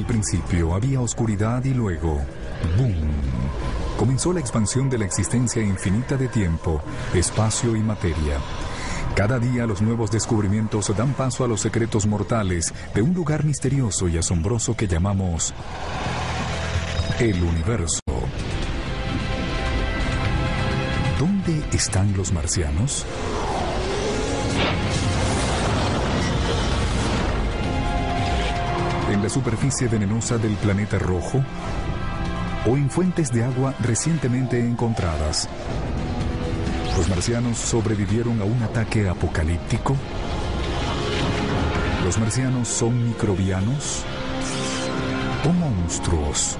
principio había oscuridad y luego, ¡boom!, comenzó la expansión de la existencia infinita de tiempo, espacio y materia. Cada día los nuevos descubrimientos dan paso a los secretos mortales de un lugar misterioso y asombroso que llamamos el universo. ¿Dónde están los marcianos? ¿En la superficie venenosa del planeta rojo? ¿O en fuentes de agua recientemente encontradas? ¿Los marcianos sobrevivieron a un ataque apocalíptico? ¿Los marcianos son microbianos o monstruos?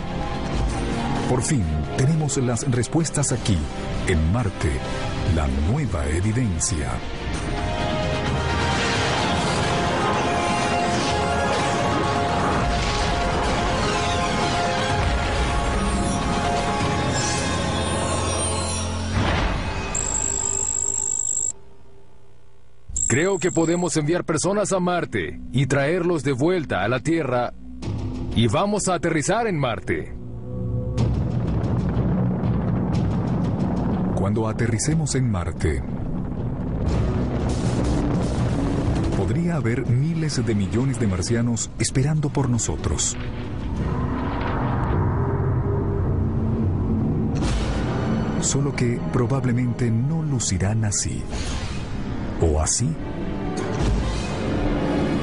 Por fin, tenemos las respuestas aquí, en Marte, la nueva evidencia. Creo que podemos enviar personas a Marte y traerlos de vuelta a la Tierra y vamos a aterrizar en Marte. Cuando aterricemos en Marte, podría haber miles de millones de marcianos esperando por nosotros. Solo que probablemente no lucirán así. O así,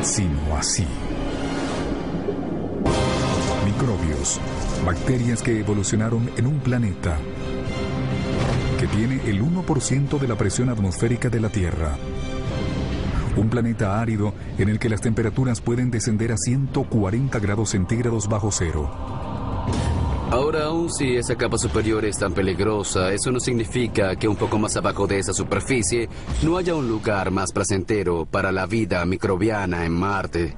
sino así. Microbios, bacterias que evolucionaron en un planeta que tiene el 1% de la presión atmosférica de la Tierra. Un planeta árido en el que las temperaturas pueden descender a 140 grados centígrados bajo cero. Ahora, aun si esa capa superior es tan peligrosa, eso no significa que un poco más abajo de esa superficie no haya un lugar más placentero para la vida microbiana en Marte.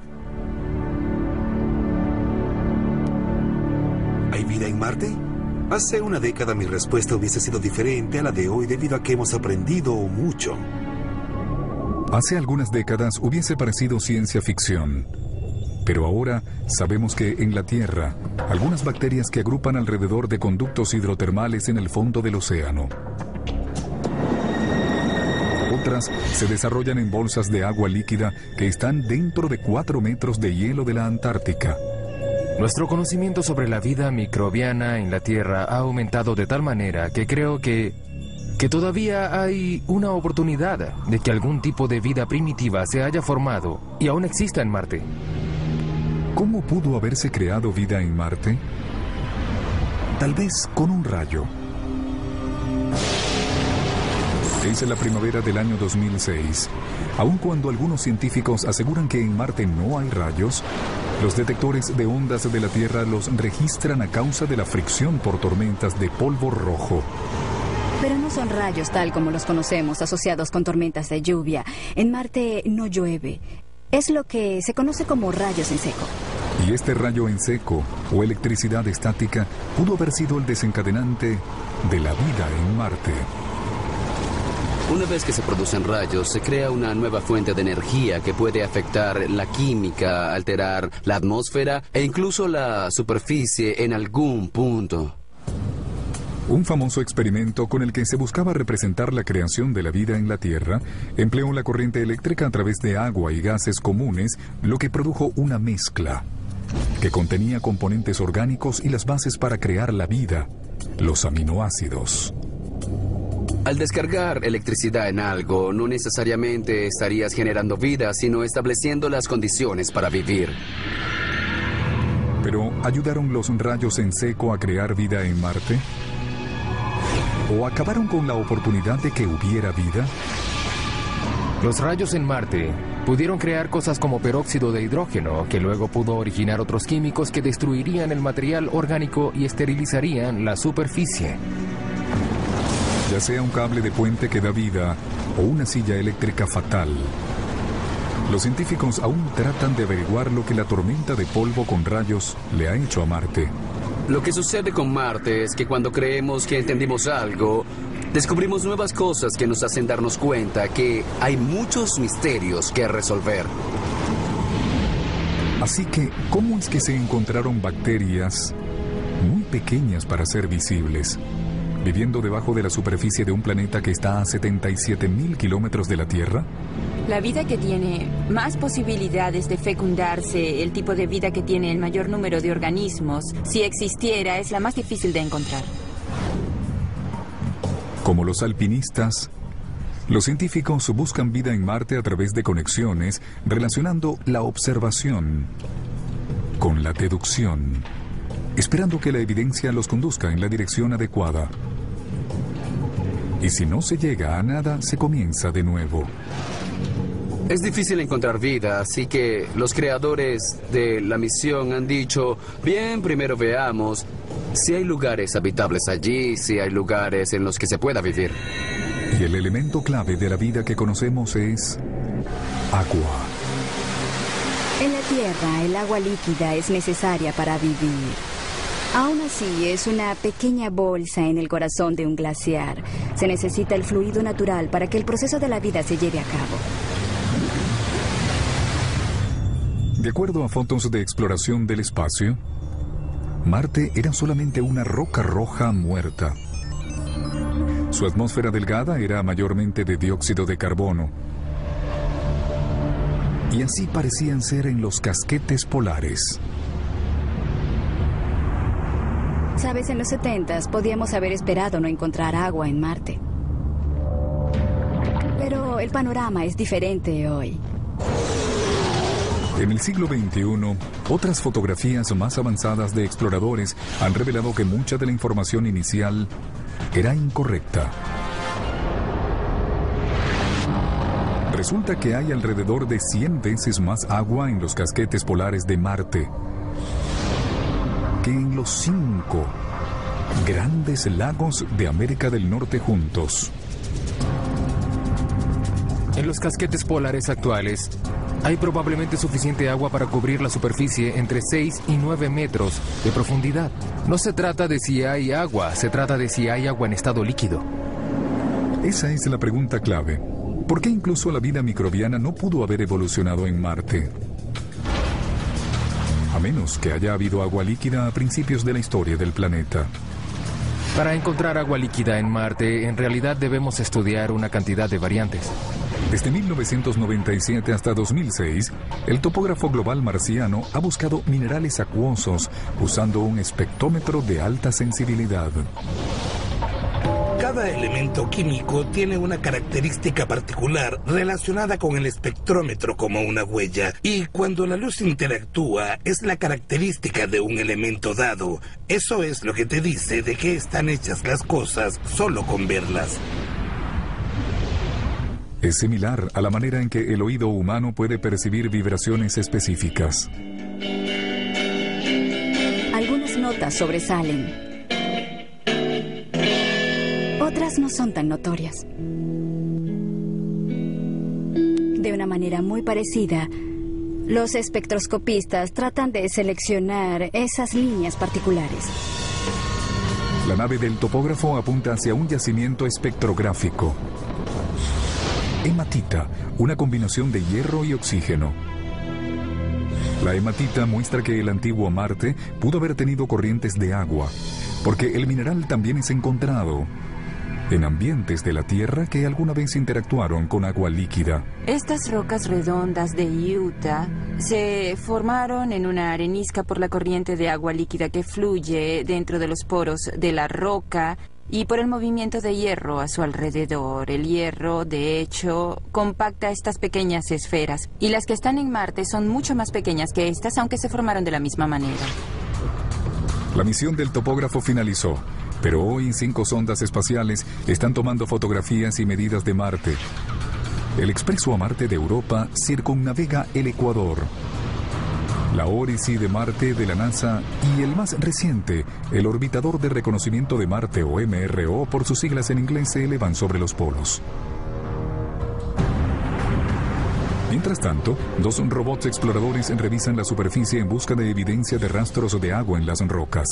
¿Hay vida en Marte? Hace una década mi respuesta hubiese sido diferente a la de hoy debido a que hemos aprendido mucho. Hace algunas décadas hubiese parecido ciencia ficción. Pero ahora sabemos que en la Tierra, algunas bacterias que agrupan alrededor de conductos hidrotermales en el fondo del océano. Otras se desarrollan en bolsas de agua líquida que están dentro de 4 metros de hielo de la Antártica. Nuestro conocimiento sobre la vida microbiana en la Tierra ha aumentado de tal manera que creo que todavía hay una oportunidad de que algún tipo de vida primitiva se haya formado y aún exista en Marte. ¿Cómo pudo haberse creado vida en Marte? Tal vez con un rayo. Es la primavera del año 2006. Aun cuando algunos científicos aseguran que en Marte no hay rayos, los detectores de ondas de la Tierra los registran a causa de la fricción por tormentas de polvo rojo. Pero no son rayos tal como los conocemos, asociados con tormentas de lluvia. En Marte no llueve. Es lo que se conoce como rayos en seco. Y este rayo en seco, o electricidad estática, pudo haber sido el desencadenante de la vida en Marte. Una vez que se producen rayos, se crea una nueva fuente de energía que puede afectar la química, alterar la atmósfera e incluso la superficie en algún punto. Un famoso experimento con el que se buscaba representar la creación de la vida en la Tierra empleó la corriente eléctrica a través de agua y gases comunes, lo que produjo una mezcla que contenía componentes orgánicos y las bases para crear la vida, los aminoácidos. Al descargar electricidad en algo, no necesariamente estarías generando vida, sino estableciendo las condiciones para vivir. Pero, ¿ayudaron los rayos en seco a crear vida en Marte? ¿O acabaron con la oportunidad de que hubiera vida? Los rayos en Marte pudieron crear cosas como peróxido de hidrógeno, que luego pudo originar otros químicos que destruirían el material orgánico y esterilizarían la superficie. Ya sea un cable de puente que da vida o una silla eléctrica fatal. Los científicos aún tratan de averiguar lo que la tormenta de polvo con rayos le ha hecho a Marte. Lo que sucede con Marte es que cuando creemos que entendimos algo, descubrimos nuevas cosas que nos hacen darnos cuenta que hay muchos misterios que resolver. Así que, ¿cómo es que se encontraron bacterias muy pequeñas para ser visibles, viviendo debajo de la superficie de un planeta que está a 77.000 kilómetros de la Tierra? La vida que tiene más posibilidades de fecundarse, el tipo de vida que tiene el mayor número de organismos, si existiera, es la más difícil de encontrar. Como los alpinistas, los científicos buscan vida en Marte a través de conexiones relacionando la observación con la deducción, esperando que la evidencia los conduzca en la dirección adecuada. Y si no se llega a nada, se comienza de nuevo. Es difícil encontrar vida, así que los creadores de la misión han dicho, bien, primero veamos si hay lugares habitables allí, si hay lugares en los que se pueda vivir. Y el elemento clave de la vida que conocemos es agua. En la Tierra, el agua líquida es necesaria para vivir. Aún así, es una pequeña bolsa en el corazón de un glaciar. Se necesita el fluido natural para que el proceso de la vida se lleve a cabo. De acuerdo a fotos de exploración del espacio, Marte era solamente una roca roja muerta. Su atmósfera delgada era mayormente de dióxido de carbono. Y así parecían ser en los casquetes polares. Sabes, en los 70s podíamos haber esperado no encontrar agua en Marte. Pero el panorama es diferente hoy. En el siglo XXI, otras fotografías más avanzadas de exploradores han revelado que mucha de la información inicial era incorrecta. Resulta que hay alrededor de 100 veces más agua en los casquetes polares de Marte que en los 5 grandes lagos de América del Norte juntos. En los casquetes polares actuales, hay probablemente suficiente agua para cubrir la superficie entre 6 y 9 metros de profundidad. No se trata de si hay agua, se trata de si hay agua en estado líquido. Esa es la pregunta clave. ¿Por qué incluso la vida microbiana no pudo haber evolucionado en Marte? A menos que haya habido agua líquida a principios de la historia del planeta. Para encontrar agua líquida en Marte, en realidad debemos estudiar una cantidad de variantes. Desde 1997 hasta 2006, el topógrafo global marciano ha buscado minerales acuosos usando un espectrómetro de alta sensibilidad. Cada elemento químico tiene una característica particular relacionada con el espectrómetro como una huella, y cuando la luz interactúa es la característica de un elemento dado. Eso es lo que te dice de qué están hechas las cosas solo con verlas. Es similar a la manera en que el oído humano puede percibir vibraciones específicas. Algunas notas sobresalen. Otras no son tan notorias. De una manera muy parecida, los espectroscopistas tratan de seleccionar esas líneas particulares. La nave del topógrafo apunta hacia un yacimiento espectrográfico. Hematita, una combinación de hierro y oxígeno. La hematita muestra que el antiguo Marte pudo haber tenido corrientes de agua, porque el mineral también es encontrado en ambientes de la Tierra que alguna vez interactuaron con agua líquida. Estas rocas redondas de Utah se formaron en una arenisca por la corriente de agua líquida que fluye dentro de los poros de la roca y por el movimiento de hierro a su alrededor. El hierro, de hecho, compacta estas pequeñas esferas, y las que están en Marte son mucho más pequeñas que estas, aunque se formaron de la misma manera. La misión del topógrafo finalizó, pero hoy 5 sondas espaciales están tomando fotografías y medidas de Marte. El expreso a Marte de Europa circunnavega el Ecuador. La Odyssey de Marte de la NASA y el más reciente, el Orbitador de Reconocimiento de Marte o MRO por sus siglas en inglés, se elevan sobre los polos. Mientras tanto, 2 robots exploradores revisan la superficie en busca de evidencia de rastros de agua en las rocas.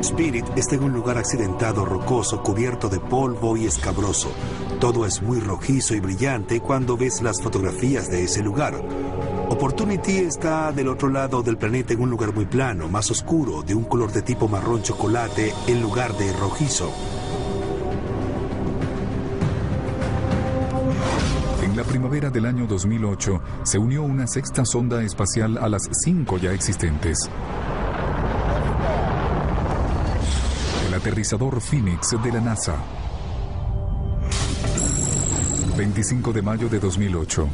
Spirit está en un lugar accidentado, rocoso, cubierto de polvo y escabroso. Todo es muy rojizo y brillante cuando ves las fotografías de ese lugar. Opportunity está del otro lado del planeta en un lugar muy plano, más oscuro, de un color de tipo marrón chocolate en lugar de rojizo. En la primavera del año 2008 se unió una sexta sonda espacial a las 5 ya existentes. El aterrizador Phoenix de la NASA. 25 de mayo de 2008.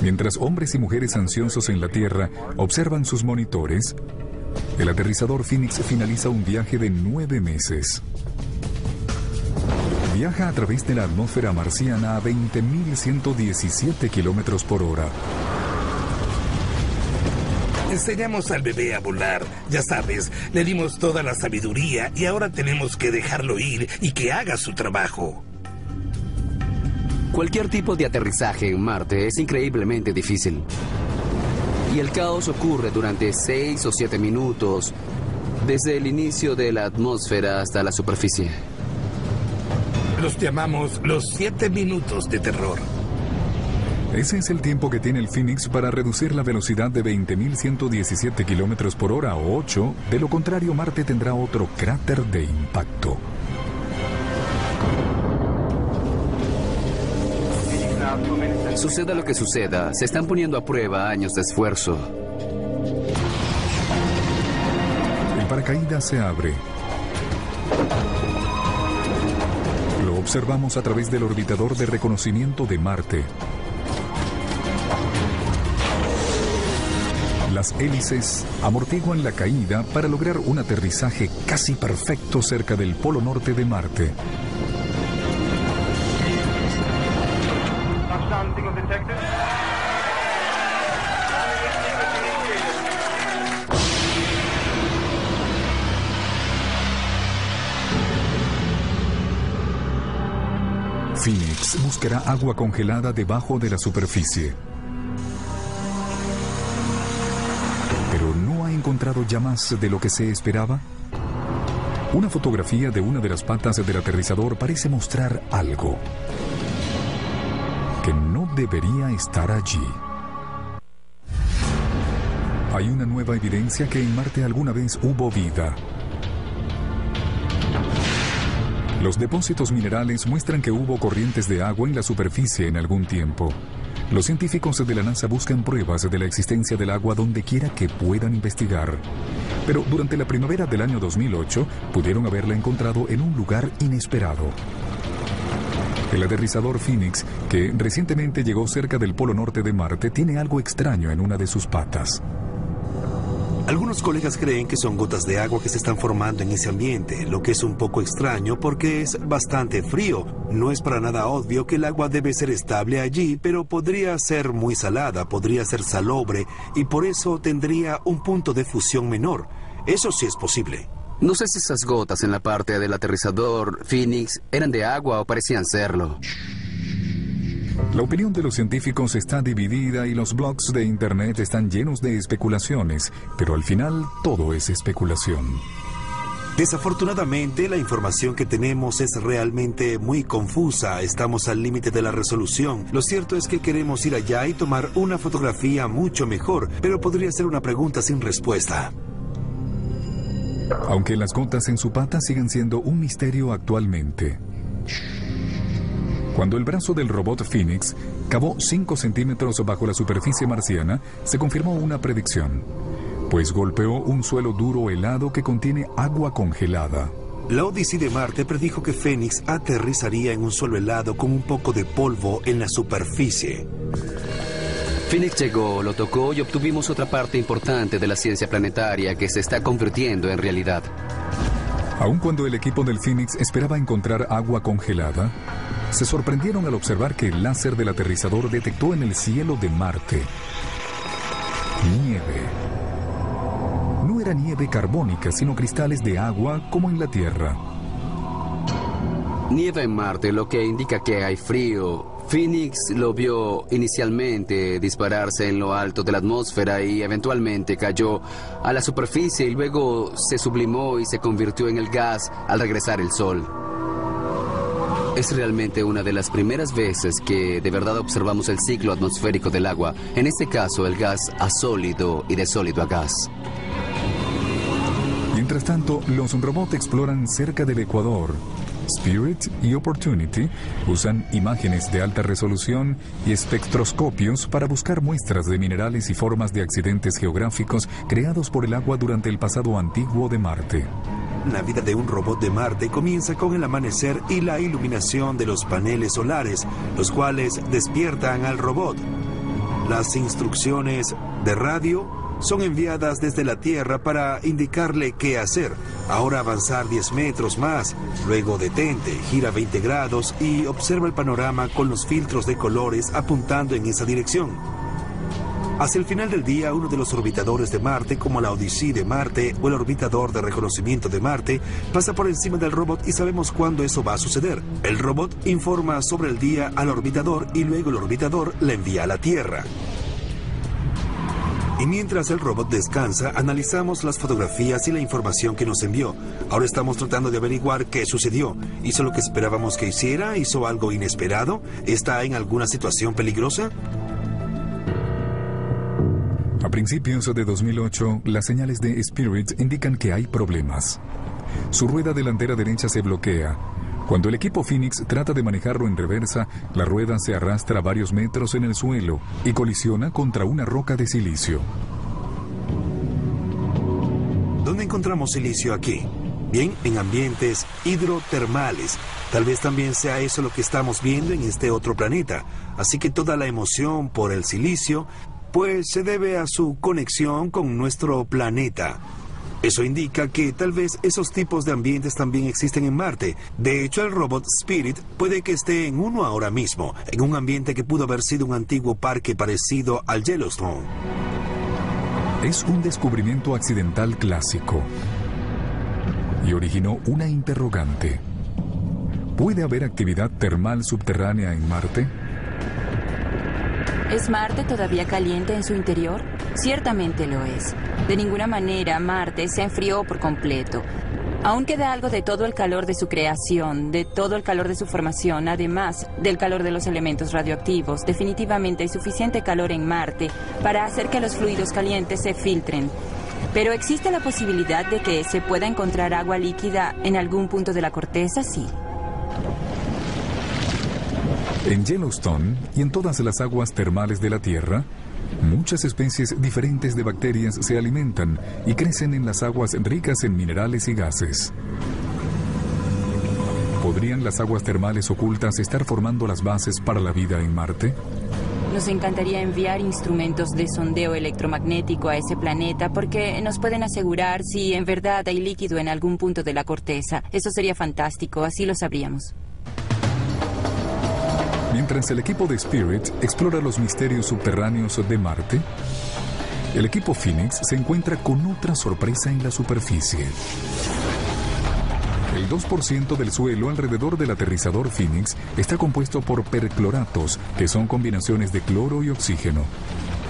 Mientras hombres y mujeres ansiosos en la Tierra observan sus monitores, el aterrizador Phoenix finaliza un viaje de 9 meses. Viaja a través de la atmósfera marciana a 20.117 kilómetros por hora. Enseñamos al bebé a volar, ya sabes, le dimos toda la sabiduría y ahora tenemos que dejarlo ir y que haga su trabajo. Cualquier tipo de aterrizaje en Marte es increíblemente difícil. Y el caos ocurre durante 6 o 7 minutos, desde el inicio de la atmósfera hasta la superficie. Los llamamos los 7 minutos de terror. Ese es el tiempo que tiene el Phoenix para reducir la velocidad de 20.117 kilómetros por hora a 8. De lo contrario, Marte tendrá otro cráter de impacto. Suceda lo que suceda, se están poniendo a prueba años de esfuerzo. El paracaídas se abre. Lo observamos a través del orbitador de reconocimiento de Marte. Las hélices amortiguan la caída para lograr un aterrizaje casi perfecto cerca del polo norte de Marte. Phoenix buscará agua congelada debajo de la superficie. Pero ¿no ha encontrado ya más de lo que se esperaba? Una fotografía de una de las patas del aterrizador parece mostrar algo que no debería estar allí. Hay una nueva evidencia que en Marte alguna vez hubo vida. Los depósitos minerales muestran que hubo corrientes de agua en la superficie en algún tiempo. Los científicos de la NASA buscan pruebas de la existencia del agua donde quiera que puedan investigar. Pero durante la primavera del año 2008 pudieron haberla encontrado en un lugar inesperado. El aterrizador Phoenix, que recientemente llegó cerca del polo norte de Marte, tiene algo extraño en una de sus patas. Algunos colegas creen que son gotas de agua que se están formando en ese ambiente, lo que es un poco extraño porque es bastante frío. No es para nada obvio que el agua debe ser estable allí, pero podría ser muy salada, podría ser salobre y por eso tendría un punto de fusión menor. Eso sí es posible. No sé si esas gotas en la parte del aterrizador Phoenix eran de agua o parecían serlo. La opinión de los científicos está dividida y los blogs de internet están llenos de especulaciones, pero al final todo es especulación. Desafortunadamente, la información que tenemos es realmente muy confusa. Estamos al límite de la resolución. Lo cierto es que queremos ir allá y tomar una fotografía mucho mejor, pero podría ser una pregunta sin respuesta. Aunque las gotas en su pata siguen siendo un misterio actualmente. Cuando el brazo del robot Phoenix cavó 5 centímetros bajo la superficie marciana, se confirmó una predicción, pues golpeó un suelo duro helado que contiene agua congelada. La Odyssey de Marte predijo que Phoenix aterrizaría en un suelo helado con un poco de polvo en la superficie. Phoenix llegó, lo tocó y obtuvimos otra parte importante de la ciencia planetaria que se está convirtiendo en realidad. Aun cuando el equipo del Phoenix esperaba encontrar agua congelada, se sorprendieron al observar que el láser del aterrizador detectó en el cielo de Marte nieve. No era nieve carbónica, sino cristales de agua como en la Tierra. Nieve en Marte, lo que indica que hay frío. Phoenix lo vio inicialmente dispararse en lo alto de la atmósfera y eventualmente cayó a la superficie y luego se sublimó y se convirtió en el gas al regresar el sol. Es realmente una de las primeras veces que de verdad observamos el ciclo atmosférico del agua, en este caso el gas a sólido y de sólido a gas. Mientras tanto, los robots exploran cerca del Ecuador. Spirit y Opportunity usan imágenes de alta resolución y espectroscopios para buscar muestras de minerales y formas de accidentes geográficos creados por el agua durante el pasado antiguo de Marte. La vida de un robot de Marte comienza con el amanecer y la iluminación de los paneles solares, los cuales despiertan al robot. Las instrucciones de radio son enviadas desde la Tierra para indicarle qué hacer. Ahora avanzar 10 metros más, luego detente, gira 20 grados y observa el panorama con los filtros de colores apuntando en esa dirección. Hacia el final del día, uno de los orbitadores de Marte, como la Odyssey de Marte o el orbitador de reconocimiento de Marte, pasa por encima del robot y sabemos cuándo eso va a suceder. El robot informa sobre el día al orbitador y luego el orbitador le envía a la Tierra. Y mientras el robot descansa, analizamos las fotografías y la información que nos envió. Ahora estamos tratando de averiguar qué sucedió. ¿Hizo lo que esperábamos que hiciera? ¿Hizo algo inesperado? ¿Está en alguna situación peligrosa? A principios de 2008, las señales de Spirit indican que hay problemas. Su rueda delantera derecha se bloquea. Cuando el equipo Phoenix trata de manejarlo en reversa, la rueda se arrastra varios metros en el suelo y colisiona contra una roca de silicio. ¿Dónde encontramos silicio aquí? Bien, en ambientes hidrotermales. Tal vez también sea eso lo que estamos viendo en este otro planeta. Así que toda la emoción por el silicio, pues se debe a su conexión con nuestro planeta. Eso indica que tal vez esos tipos de ambientes también existen en Marte. De hecho, el robot Spirit puede que esté en uno ahora mismo, en un ambiente que pudo haber sido un antiguo parque parecido al Yellowstone. Es un descubrimiento accidental clásico y originó una interrogante. ¿Puede haber actividad termal subterránea en Marte? ¿Es Marte todavía caliente en su interior? Ciertamente lo es. De ninguna manera Marte se enfrió por completo. Aún queda algo de todo el calor de su creación, de todo el calor de su formación, además del calor de los elementos radioactivos. Definitivamente hay suficiente calor en Marte para hacer que los fluidos calientes se filtren. Pero ¿existe la posibilidad de que se pueda encontrar agua líquida en algún punto de la corteza? Sí. En Yellowstone y en todas las aguas termales de la Tierra, muchas especies diferentes de bacterias se alimentan y crecen en las aguas ricas en minerales y gases. ¿Podrían las aguas termales ocultas estar formando las bases para la vida en Marte? Nos encantaría enviar instrumentos de sondeo electromagnético a ese planeta porque nos pueden asegurar si en verdad hay líquido en algún punto de la corteza. Eso sería fantástico, así lo sabríamos. Mientras el equipo de Spirit explora los misterios subterráneos de Marte, el equipo Phoenix se encuentra con otra sorpresa en la superficie. El 2% del suelo alrededor del aterrizador Phoenix está compuesto por percloratos, que son combinaciones de cloro y oxígeno.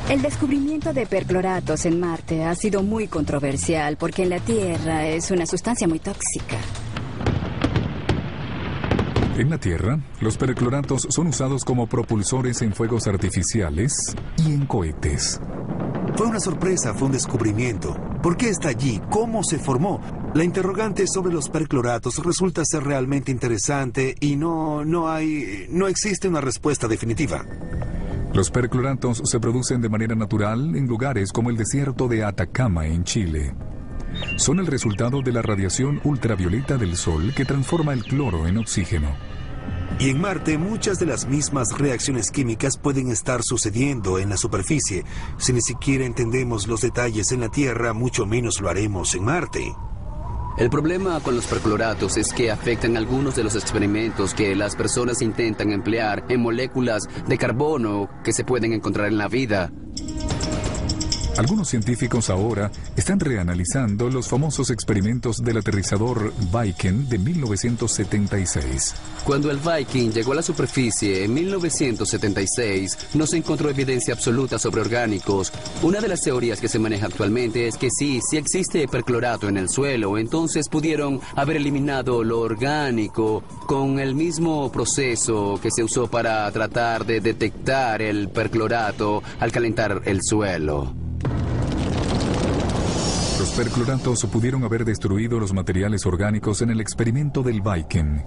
El descubrimiento de percloratos en Marte ha sido muy controversial porque en la Tierra es una sustancia muy tóxica. En la Tierra, los percloratos son usados como propulsores en fuegos artificiales y en cohetes. Fue una sorpresa, fue un descubrimiento. ¿Por qué está allí? ¿Cómo se formó? La interrogante sobre los percloratos resulta ser realmente interesante y no existe una respuesta definitiva. Los percloratos se producen de manera natural en lugares como el desierto de Atacama en Chile. Son el resultado de la radiación ultravioleta del Sol que transforma el cloro en oxígeno. Y en Marte muchas de las mismas reacciones químicas pueden estar sucediendo en la superficie. Si ni siquiera entendemos los detalles en la Tierra, mucho menos lo haremos en Marte. El problema con los percloratos es que afectan algunos de los experimentos que las personas intentan emplear en moléculas de carbono que se pueden encontrar en la vida. Algunos científicos ahora están reanalizando los famosos experimentos del aterrizador Viking de 1976. Cuando el Viking llegó a la superficie en 1976, no se encontró evidencia absoluta sobre orgánicos. Una de las teorías que se maneja actualmente es que sí existe perclorato en el suelo, entonces pudieron haber eliminado lo orgánico con el mismo proceso que se usó para tratar de detectar el perclorato al calentar el suelo. Los percloratos pudieron haber destruido los materiales orgánicos en el experimento del Viking.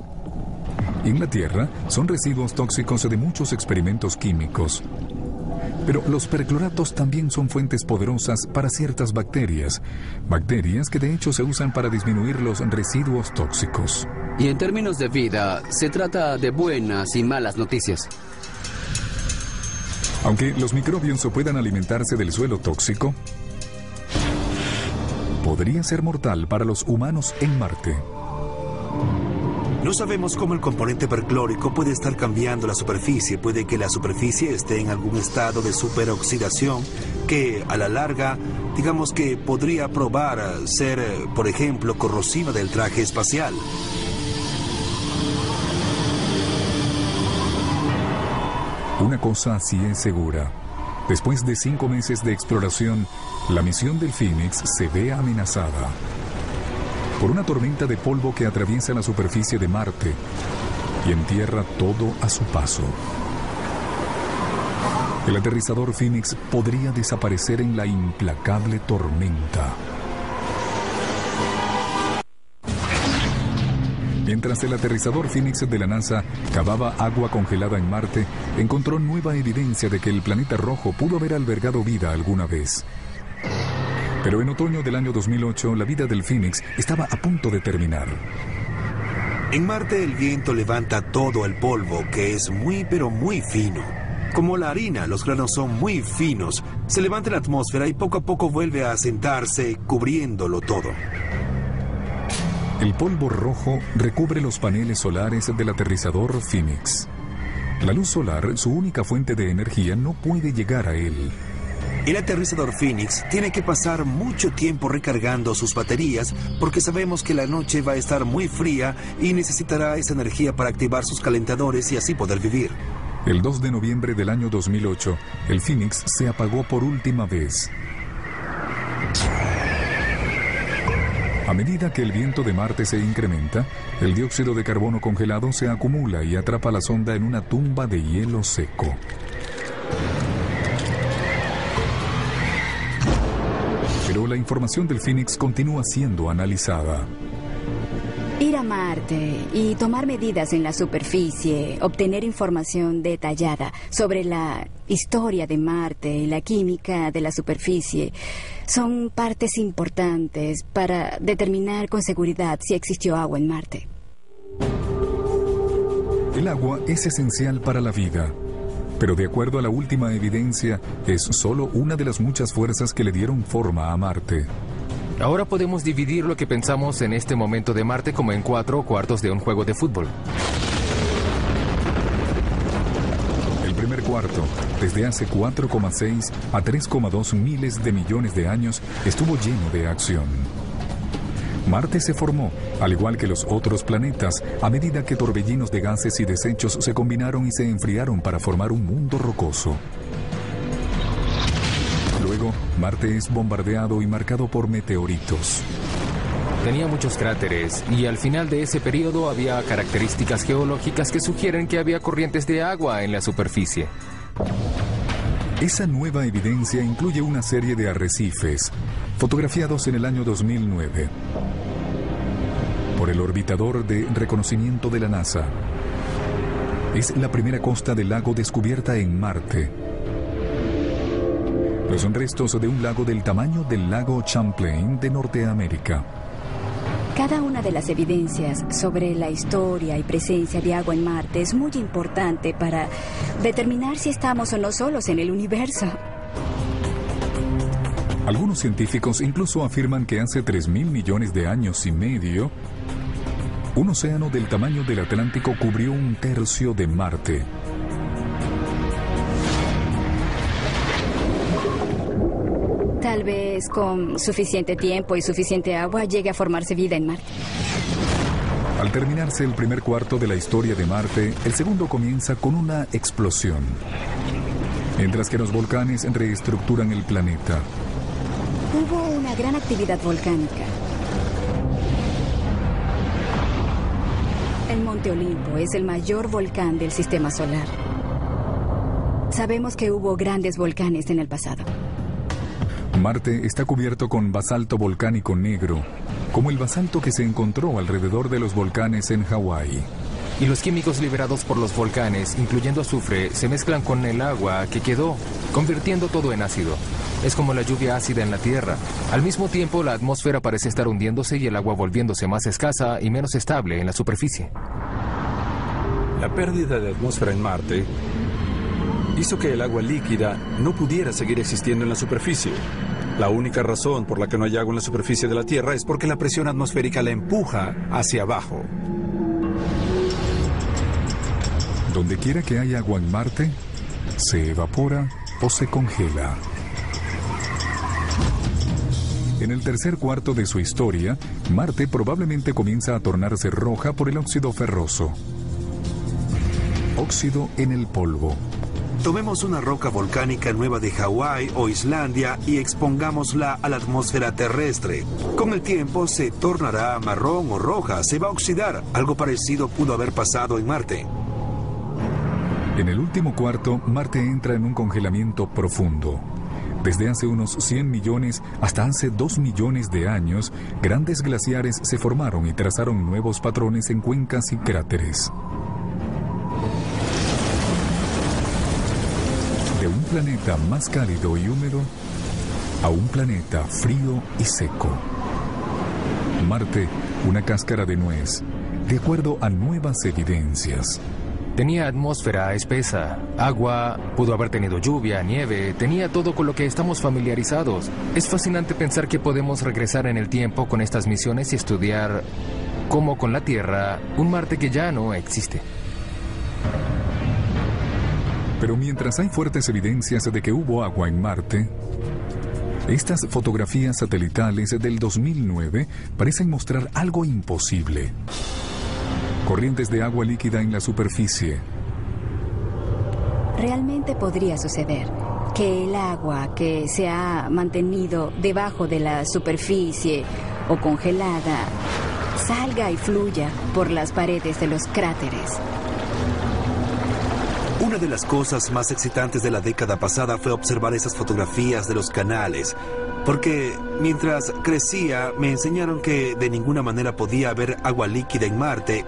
En la Tierra son residuos tóxicos de muchos experimentos químicos. Pero los percloratos también son fuentes poderosas para ciertas bacterias. Bacterias que de hecho se usan para disminuir los residuos tóxicos. Y en términos de vida, se trata de buenas y malas noticias. Aunque los microbios puedan alimentarse del suelo tóxico, podría ser mortal para los humanos en Marte. No sabemos cómo el componente perclórico puede estar cambiando la superficie. Puede que la superficie esté en algún estado de superoxidación que a la larga, digamos que podría probar a ser, por ejemplo, corrosiva del traje espacial. Una cosa sí es segura. Después de 5 meses de exploración, la misión del Phoenix se ve amenazada por una tormenta de polvo que atraviesa la superficie de Marte y entierra todo a su paso. El aterrizador Phoenix podría desaparecer en la implacable tormenta. Mientras el aterrizador Phoenix de la NASA cavaba agua congelada en Marte, encontró nueva evidencia de que el planeta rojo pudo haber albergado vida alguna vez. Pero en otoño del año 2008, la vida del Phoenix estaba a punto de terminar. En Marte el viento levanta todo el polvo, que es muy pero muy fino. Como la harina, los granos son muy finos. Se levanta en la atmósfera y poco a poco vuelve a asentarse, cubriéndolo todo. El polvo rojo recubre los paneles solares del aterrizador Phoenix. La luz solar, su única fuente de energía, no puede llegar a él. El aterrizador Phoenix tiene que pasar mucho tiempo recargando sus baterías porque sabemos que la noche va a estar muy fría y necesitará esa energía para activar sus calentadores y así poder vivir. El 2 de noviembre del año 2008, el Phoenix se apagó por última vez. A medida que el viento de Marte se incrementa, el dióxido de carbono congelado se acumula y atrapa la sonda en una tumba de hielo seco. Pero la información del Phoenix continúa siendo analizada. Ir a Marte y tomar medidas en la superficie, obtener información detallada sobre la historia de Marte y la química de la superficie, son partes importantes para determinar con seguridad si existió agua en Marte. El agua es esencial para la vida, pero de acuerdo a la última evidencia, es solo una de las muchas fuerzas que le dieron forma a Marte. Ahora podemos dividir lo que pensamos en este momento de Marte como en 4 cuartos de un juego de fútbol. El primer cuarto, desde hace 4,6 a 3,2 miles de millones de años, estuvo lleno de acción. Marte se formó, al igual que los otros planetas, a medida que torbellinos de gases y desechos se combinaron y se enfriaron para formar un mundo rocoso. Luego, Marte es bombardeado y marcado por meteoritos. Tenía muchos cráteres y al final de ese periodo había características geológicas que sugieren que había corrientes de agua en la superficie. Esa nueva evidencia incluye una serie de arrecifes, fotografiados en el año 2009 por el orbitador de reconocimiento de la NASA. Es la primera costa del lago descubierta en Marte. Los restos de un lago del tamaño del lago Champlain de Norteamérica. Cada una de las evidencias sobre la historia y presencia de agua en Marte es muy importante para determinar si estamos o no solos en el universo. Algunos científicos incluso afirman que hace 3.000 millones de años y medio, un océano del tamaño del Atlántico cubrió 1/3 de Marte. Tal vez con suficiente tiempo y suficiente agua llegue a formarse vida en Marte. Al terminarse el primer cuarto de la historia de Marte, el segundo comienza con una explosión. Mientras que los volcanes reestructuran el planeta. Hubo una gran actividad volcánica. El Monte Olimpo es el mayor volcán del sistema solar. Sabemos que hubo grandes volcanes en el pasado. Marte está cubierto con basalto volcánico negro, como el basalto que se encontró alrededor de los volcanes en Hawái. Y los químicos liberados por los volcanes, incluyendo azufre, se mezclan con el agua que quedó, convirtiendo todo en ácido. Es como la lluvia ácida en la Tierra. Al mismo tiempo, la atmósfera parece estar hundiéndose y el agua volviéndose más escasa y menos estable en la superficie. La pérdida de atmósfera en Marte hizo que el agua líquida no pudiera seguir existiendo en la superficie. La única razón por la que no hay agua en la superficie de la Tierra es porque la presión atmosférica la empuja hacia abajo. Donde quiera que haya agua en Marte, se evapora o se congela. En el tercer cuarto de su historia, Marte probablemente comienza a tornarse roja por el óxido ferroso. Óxido en el polvo. Tomemos una roca volcánica nueva de Hawái o Islandia y expongámosla a la atmósfera terrestre. Con el tiempo se tornará marrón o roja, se va a oxidar. Algo parecido pudo haber pasado en Marte. En el último cuarto, Marte entra en un congelamiento profundo. Desde hace unos 100 millones hasta hace 2 millones de años, grandes glaciares se formaron y trazaron nuevos patrones en cuencas y cráteres. De un planeta más cálido y húmedo a un planeta frío y seco. Marte, una cáscara de nuez, de acuerdo a nuevas evidencias. Tenía atmósfera espesa, agua, pudo haber tenido lluvia, nieve, tenía todo con lo que estamos familiarizados. Es fascinante pensar que podemos regresar en el tiempo con estas misiones y estudiar, como con la Tierra, un Marte que ya no existe. Pero mientras hay fuertes evidencias de que hubo agua en Marte, estas fotografías satelitales del 2009 parecen mostrar algo imposible. Corrientes de agua líquida en la superficie. Realmente podría suceder que el agua que se ha mantenido debajo de la superficie o congelada salga y fluya por las paredes de los cráteres. Una de las cosas más excitantes de la década pasada fue observar esas fotografías de los canales, porque mientras crecía me enseñaron que de ninguna manera podía haber agua líquida en Marte.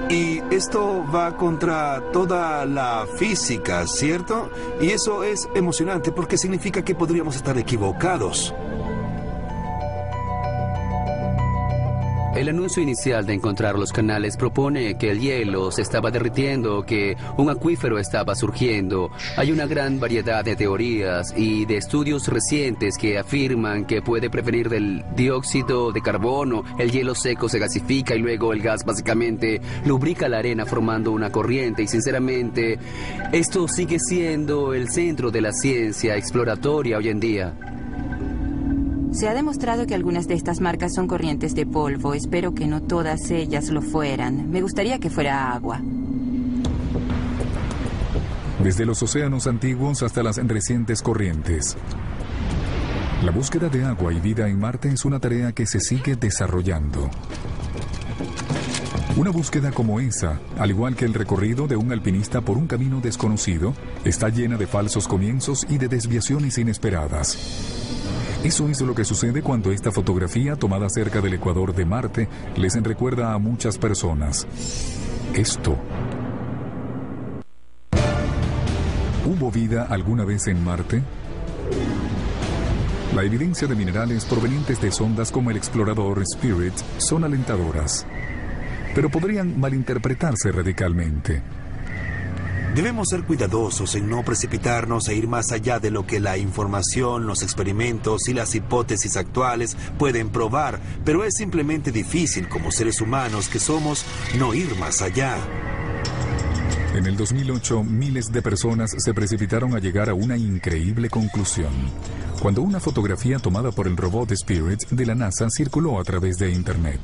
Y esto va contra toda la física, ¿cierto? Y eso es emocionante porque significa que podríamos estar equivocados. El anuncio inicial de encontrar los canales propone que el hielo se estaba derritiendo, que un acuífero estaba surgiendo. Hay una gran variedad de teorías y de estudios recientes que afirman que puede prevenir del dióxido de carbono. El hielo seco se gasifica y luego el gas básicamente lubrica la arena formando una corriente. Y sinceramente, esto sigue siendo el centro de la ciencia exploratoria hoy en día. Se ha demostrado que algunas de estas marcas son corrientes de polvo. Espero que no todas ellas lo fueran. Me gustaría que fuera agua. Desde los océanos antiguos hasta las recientes corrientes. La búsqueda de agua y vida en Marte es una tarea que se sigue desarrollando. Una búsqueda como esa, al igual que el recorrido de un alpinista por un camino desconocido, está llena de falsos comienzos y de desviaciones inesperadas. Eso es lo que sucede cuando esta fotografía tomada cerca del ecuador de Marte les recuerda a muchas personas. Esto. ¿Hubo vida alguna vez en Marte? La evidencia de minerales provenientes de sondas como el explorador Spirit son alentadoras, pero podrían malinterpretarse radicalmente. Debemos ser cuidadosos en no precipitarnos e ir más allá de lo que la información, los experimentos y las hipótesis actuales pueden probar, pero es simplemente difícil como seres humanos que somos no ir más allá. En el 2008, miles de personas se precipitaron a llegar a una increíble conclusión, cuando una fotografía tomada por el robot Spirit de la NASA circuló a través de Internet.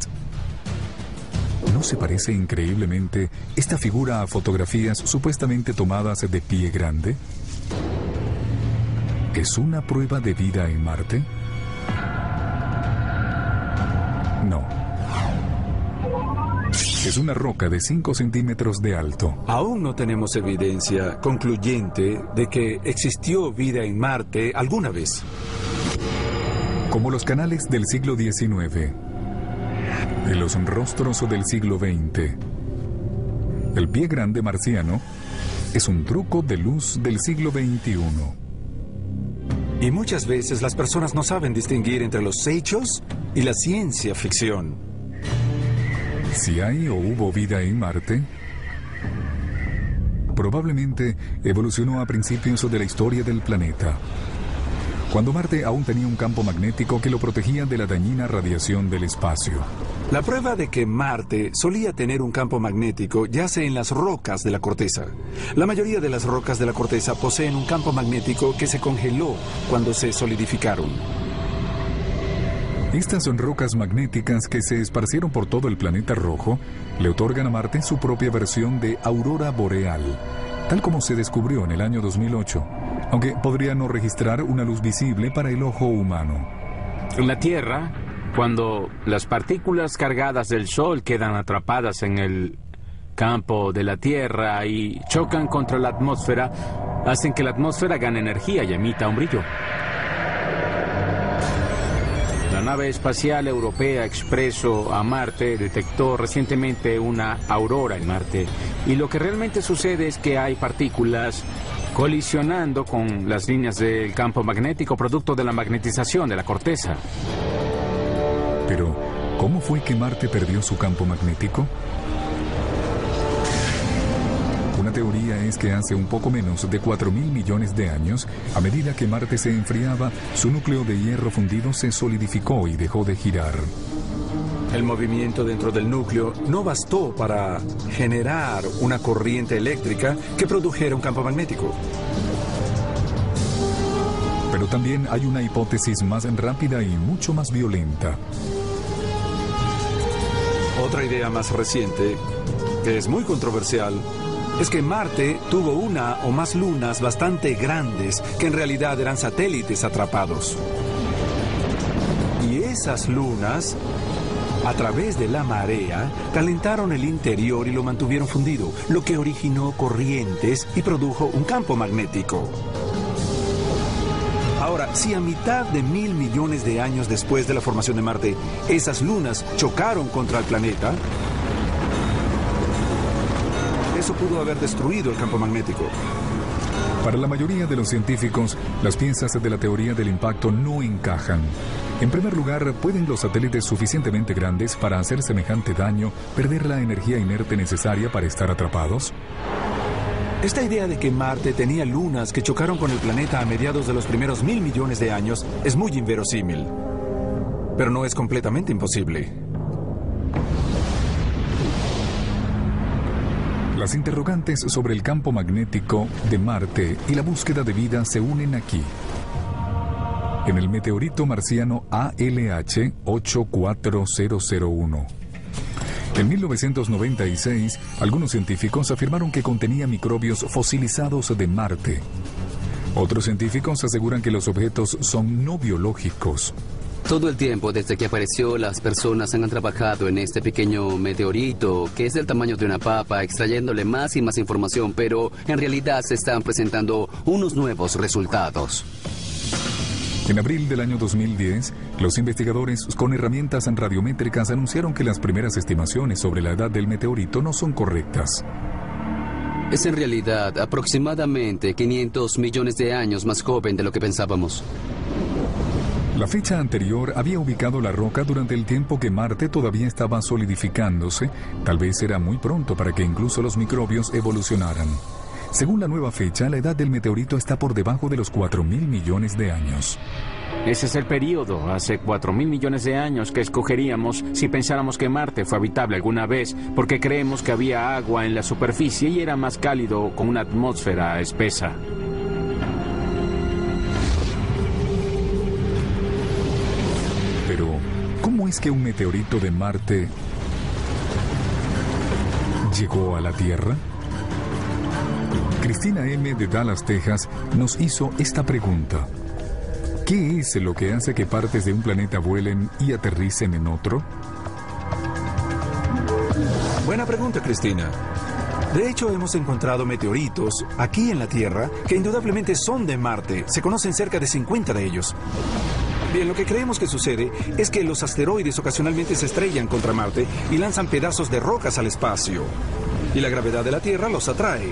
¿No se parece increíblemente esta figura a fotografías supuestamente tomadas de pie grande? ¿Es una prueba de vida en Marte? No. Es una roca de 5 centímetros de alto. Aún no tenemos evidencia concluyente de que existió vida en Marte alguna vez. Como los canales del siglo XIX y los rostros del siglo XX, el pie grande marciano es un truco de luz del siglo XXI. Y muchas veces las personas no saben distinguir entre los hechos y la ciencia ficción. Si hay o hubo vida en Marte, probablemente evolucionó a principios de la historia del planeta, cuando Marte aún tenía un campo magnético que lo protegía de la dañina radiación del espacio. La prueba de que Marte solía tener un campo magnético yace en las rocas de la corteza. La mayoría de las rocas de la corteza poseen un campo magnético que se congeló cuando se solidificaron. Estas son rocas magnéticas que se esparcieron por todo el planeta rojo, le otorgan a Marte su propia versión de aurora boreal, tal como se descubrió en el año 2008, aunque podría no registrar una luz visible para el ojo humano. En la Tierra, cuando las partículas cargadas del Sol quedan atrapadas en el campo de la Tierra y chocan contra la atmósfera, hacen que la atmósfera gane energía y emita un brillo. La nave espacial europea Expreso a Marte detectó recientemente una aurora en Marte, y lo que realmente sucede es que hay partículas colisionando con las líneas del campo magnético producto de la magnetización de la corteza. Pero, ¿cómo fue que Marte perdió su campo magnético? Una teoría es que hace un poco menos de 4.000 millones de años, a medida que Marte se enfriaba, su núcleo de hierro fundido se solidificó y dejó de girar. El movimiento dentro del núcleo no bastó para generar una corriente eléctrica que produjera un campo magnético. Pero también hay una hipótesis más rápida y mucho más violenta. Otra idea más reciente, que es muy controversial, es que Marte tuvo una o más lunas bastante grandes que en realidad eran satélites atrapados. Y esas lunas, a través de la marea, calentaron el interior y lo mantuvieron fundido, lo que originó corrientes y produjo un campo magnético. Ahora, si a mitad de 1.000 millones de años después de la formación de Marte, esas lunas chocaron contra el planeta, eso pudo haber destruido el campo magnético. Para la mayoría de los científicos, las piezas de la teoría del impacto no encajan. En primer lugar, ¿pueden los satélites suficientemente grandes para hacer semejante daño perder la energía inerte necesaria para estar atrapados? Esta idea de que Marte tenía lunas que chocaron con el planeta a mediados de los primeros 1.000 millones de años es muy inverosímil. Pero no es completamente imposible. Las interrogantes sobre el campo magnético de Marte y la búsqueda de vida se unen aquí, en el meteorito marciano ALH 84001. En 1996, algunos científicos afirmaron que contenía microbios fosilizados de Marte. Otros científicos aseguran que los objetos son no biológicos. Todo el tiempo desde que apareció, las personas han trabajado en este pequeño meteorito, que es del tamaño de una papa, extrayéndole más y más información, pero en realidad se están presentando unos nuevos resultados. En abril del año 2010, los investigadores con herramientas radiométricas anunciaron que las primeras estimaciones sobre la edad del meteorito no son correctas. Es en realidad aproximadamente 500 millones de años más joven de lo que pensábamos. La fecha anterior había ubicado la roca durante el tiempo que Marte todavía estaba solidificándose. Tal vez era muy pronto para que incluso los microbios evolucionaran. Según la nueva fecha, la edad del meteorito está por debajo de los 4.000 millones de años. Ese es el periodo, hace 4.000 millones de años, que escogeríamos si pensáramos que Marte fue habitable alguna vez, porque creemos que había agua en la superficie y era más cálido con una atmósfera espesa. Pero, ¿cómo es que un meteorito de Marte llegó a la Tierra? Cristina M. de Dallas, Texas, nos hizo esta pregunta. ¿Qué es lo que hace que partes de un planeta vuelen y aterricen en otro? Buena pregunta, Cristina. De hecho, hemos encontrado meteoritos aquí en la Tierra que indudablemente son de Marte. Se conocen cerca de 50 de ellos. Bien, lo que creemos que sucede es que los asteroides ocasionalmente se estrellan contra Marte y lanzan pedazos de rocas al espacio. Y la gravedad de la Tierra los atrae.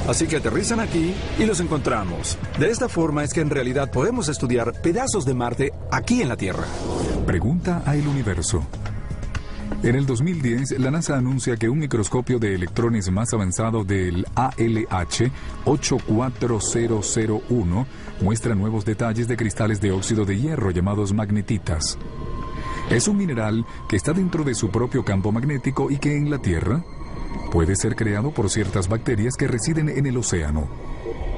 Así que aterrizan aquí y los encontramos. De esta forma es que en realidad podemos estudiar pedazos de Marte aquí en la Tierra. Pregunta a El Universo. En el 2010, la NASA anuncia que un microscopio de electrones más avanzado del ALH 84001 muestra nuevos detalles de cristales de óxido de hierro llamados magnetitas. Es un mineral que está dentro de su propio campo magnético y que en la Tierra puede ser creado por ciertas bacterias que residen en el océano.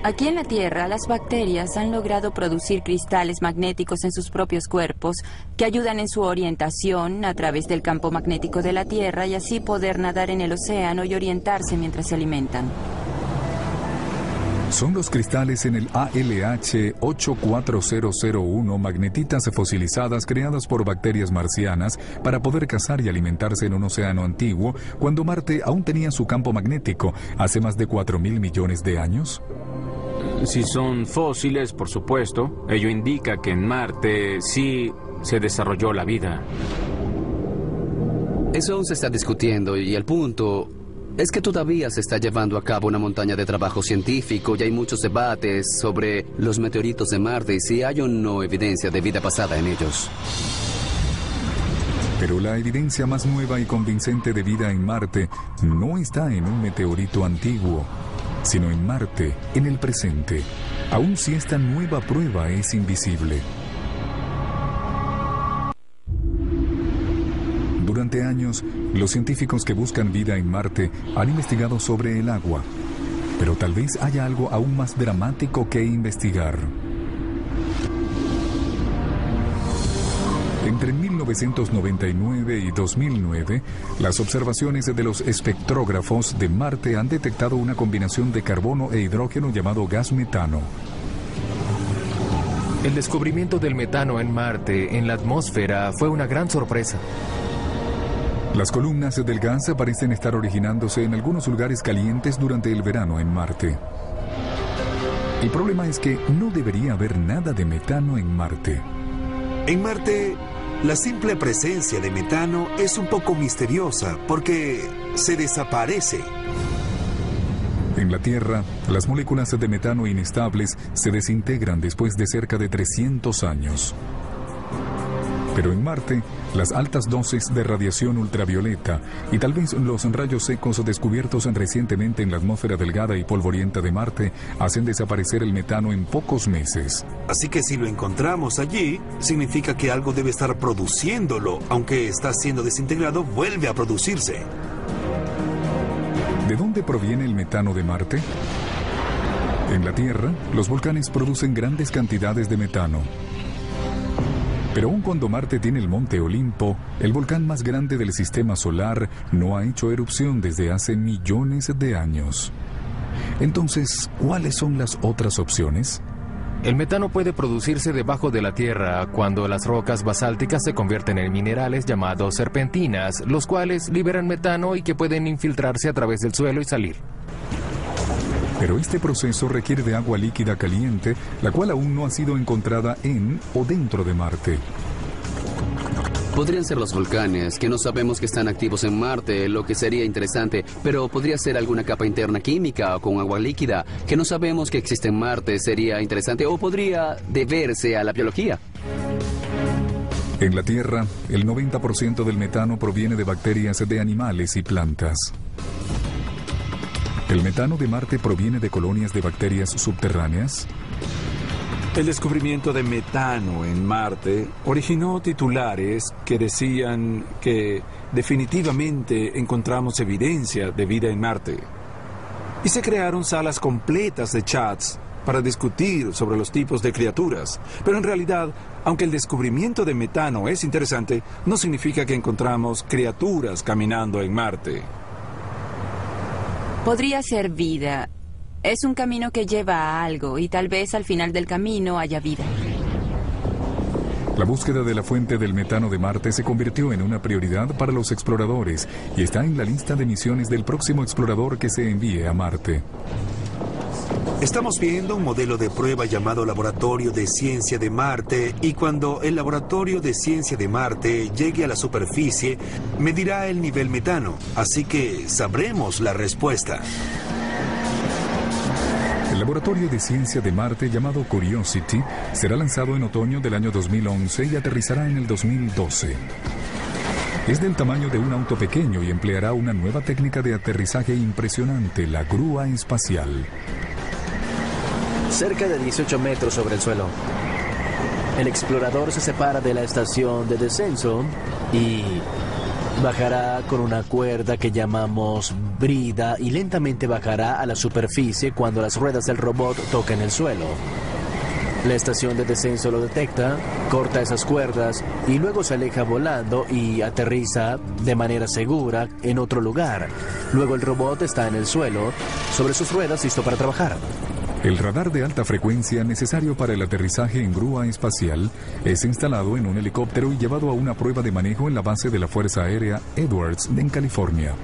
Aquí en la Tierra, las bacterias han logrado producir cristales magnéticos en sus propios cuerpos que ayudan en su orientación a través del campo magnético de la Tierra y así poder nadar en el océano y orientarse mientras se alimentan. Son los cristales en el ALH 84001 magnetitas fosilizadas creadas por bacterias marcianas para poder cazar y alimentarse en un océano antiguo cuando Marte aún tenía su campo magnético hace más de 4.000 millones de años. Si son fósiles, por supuesto, ello indica que en Marte sí se desarrolló la vida. Eso aún se está discutiendo y el punto es que todavía se está llevando a cabo una montaña de trabajo científico y hay muchos debates sobre los meteoritos de Marte y si hay o no evidencia de vida pasada en ellos. Pero la evidencia más nueva y convincente de vida en Marte no está en un meteorito antiguo, sino en Marte, en el presente, aun si esta nueva prueba es invisible. Durante años, los científicos que buscan vida en Marte han investigado sobre el agua, pero tal vez haya algo aún más dramático que investigar. Entre 1999 y 2009, las observaciones de los espectrógrafos de Marte han detectado una combinación de carbono e hidrógeno llamado gas metano. El descubrimiento del metano en Marte, en la atmósfera, fue una gran sorpresa. Las columnas del gas parecen estar originándose en algunos lugares calientes durante el verano en Marte. El problema es que no debería haber nada de metano en Marte. En Marte, la simple presencia de metano es un poco misteriosa porque se desaparece. En la Tierra, las moléculas de metano inestables se desintegran después de cerca de 300 años. Pero en Marte, las altas dosis de radiación ultravioleta y tal vez los rayos secos descubiertos recientemente en la atmósfera delgada y polvorienta de Marte hacen desaparecer el metano en pocos meses. Así que si lo encontramos allí, significa que algo debe estar produciéndolo. Aunque está siendo desintegrado, vuelve a producirse. ¿De dónde proviene el metano de Marte? En la Tierra, los volcanes producen grandes cantidades de metano. Pero aun cuando Marte tiene el Monte Olimpo, el volcán más grande del sistema solar no ha hecho erupción desde hace millones de años. Entonces, ¿cuáles son las otras opciones? El metano puede producirse debajo de la Tierra cuando las rocas basálticas se convierten en minerales llamados serpentinas, los cuales liberan metano y que pueden infiltrarse a través del suelo y salir. Pero este proceso requiere de agua líquida caliente, la cual aún no ha sido encontrada en o dentro de Marte. Podrían ser los volcanes, que no sabemos que están activos en Marte, lo que sería interesante, pero podría ser alguna capa interna química o con agua líquida, que no sabemos que existe en Marte, sería interesante, o podría deberse a la biología. En la Tierra, el 90% del metano proviene de bacterias de animales y plantas. ¿El metano de Marte proviene de colonias de bacterias subterráneas? El descubrimiento de metano en Marte originó titulares que decían que definitivamente encontramos evidencia de vida en Marte. Y se crearon salas completas de chats para discutir sobre los tipos de criaturas. Pero en realidad, aunque el descubrimiento de metano es interesante, no significa que encontramos criaturas caminando en Marte. Podría ser vida. Es un camino que lleva a algo y tal vez al final del camino haya vida. La búsqueda de la fuente del metano de Marte se convirtió en una prioridad para los exploradores y está en la lista de misiones del próximo explorador que se envíe a Marte. Estamos viendo un modelo de prueba llamado Laboratorio de Ciencia de Marte, y cuando el Laboratorio de Ciencia de Marte llegue a la superficie, medirá el nivel metano, así que sabremos la respuesta. El Laboratorio de Ciencia de Marte, llamado Curiosity, será lanzado en otoño del año 2011 y aterrizará en el 2012. Es del tamaño de un auto pequeño y empleará una nueva técnica de aterrizaje impresionante, la grúa espacial. Cerca de 18 metros sobre el suelo. El explorador se separa de la estación de descenso y bajará con una cuerda que llamamos brida y lentamente bajará a la superficie cuando las ruedas del robot toquen el suelo. La estación de descenso lo detecta, corta esas cuerdas y luego se aleja volando y aterriza de manera segura en otro lugar. Luego el robot está en el suelo, sobre sus ruedas, listo para trabajar. El radar de alta frecuencia necesario para el aterrizaje en grúa espacial es instalado en un helicóptero y llevado a una prueba de manejo en la base de la Fuerza Aérea Edwards en California.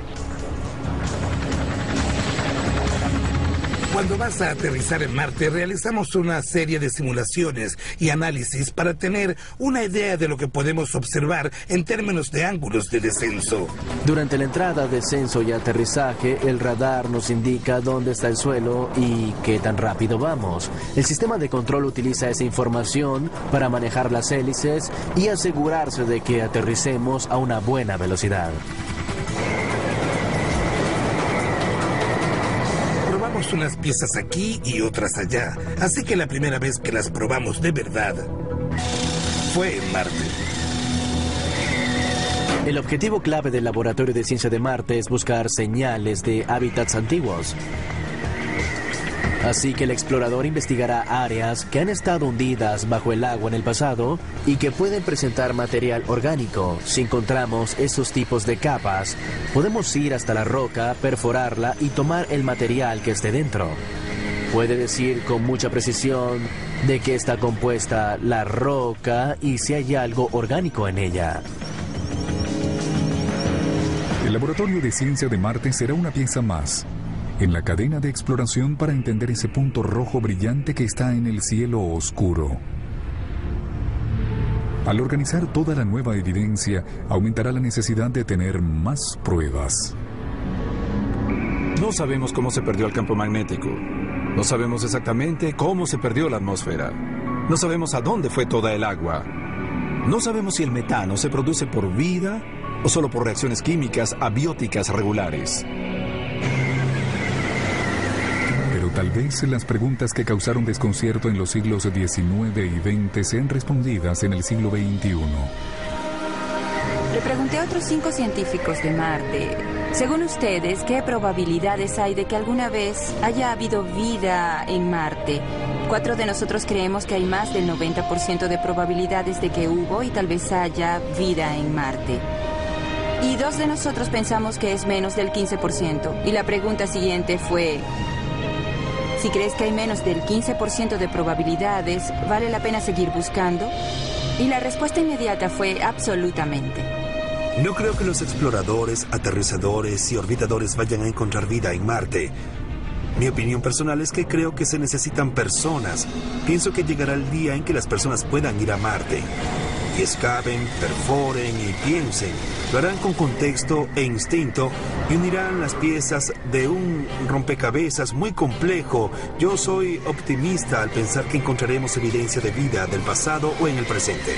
Cuando vas a aterrizar en Marte, realizamos una serie de simulaciones y análisis para tener una idea de lo que podemos observar en términos de ángulos de descenso. Durante la entrada, descenso y aterrizaje, el radar nos indica dónde está el suelo y qué tan rápido vamos. El sistema de control utiliza esa información para manejar las hélices y asegurarse de que aterricemos a una buena velocidad. Probamos unas piezas aquí y otras allá, así que la primera vez que las probamos de verdad fue en Marte. El objetivo clave del Laboratorio de Ciencia de Marte es buscar señales de hábitats antiguos. Así que el explorador investigará áreas que han estado hundidas bajo el agua en el pasado y que pueden presentar material orgánico. Si encontramos esos tipos de capas, podemos ir hasta la roca, perforarla y tomar el material que esté dentro. Puede decir con mucha precisión de qué está compuesta la roca y si hay algo orgánico en ella. El Laboratorio de Ciencia de Marte será una pieza más en la cadena de exploración para entender ese punto rojo brillante que está en el cielo oscuro. Al organizar toda la nueva evidencia, aumentará la necesidad de tener más pruebas. No sabemos cómo se perdió el campo magnético. No sabemos exactamente cómo se perdió la atmósfera. No sabemos a dónde fue toda el agua. No sabemos si el metano se produce por vida o solo por reacciones químicas abióticas regulares. Pero tal vez las preguntas que causaron desconcierto en los siglos XIX y XX sean respondidas en el siglo XXI. Le pregunté a otros 5 científicos de Marte, según ustedes, ¿qué probabilidades hay de que alguna vez haya habido vida en Marte? 4 de nosotros creemos que hay más del 90% de probabilidades de que hubo y tal vez haya vida en Marte. Y 2 de nosotros pensamos que es menos del 15%. Y la pregunta siguiente fue: si crees que hay menos del 15% de probabilidades, ¿vale la pena seguir buscando? Y la respuesta inmediata fue absolutamente. No creo que los exploradores, aterrizadores y orbitadores vayan a encontrar vida en Marte. Mi opinión personal es que creo que se necesitan personas. Pienso que llegará el día en que las personas puedan ir a Marte. Y excaven, perforen y piensen. Lo harán con contexto e instinto y unirán las piezas de un rompecabezas muy complejo. Yo soy optimista al pensar que encontraremos evidencia de vida del pasado o en el presente.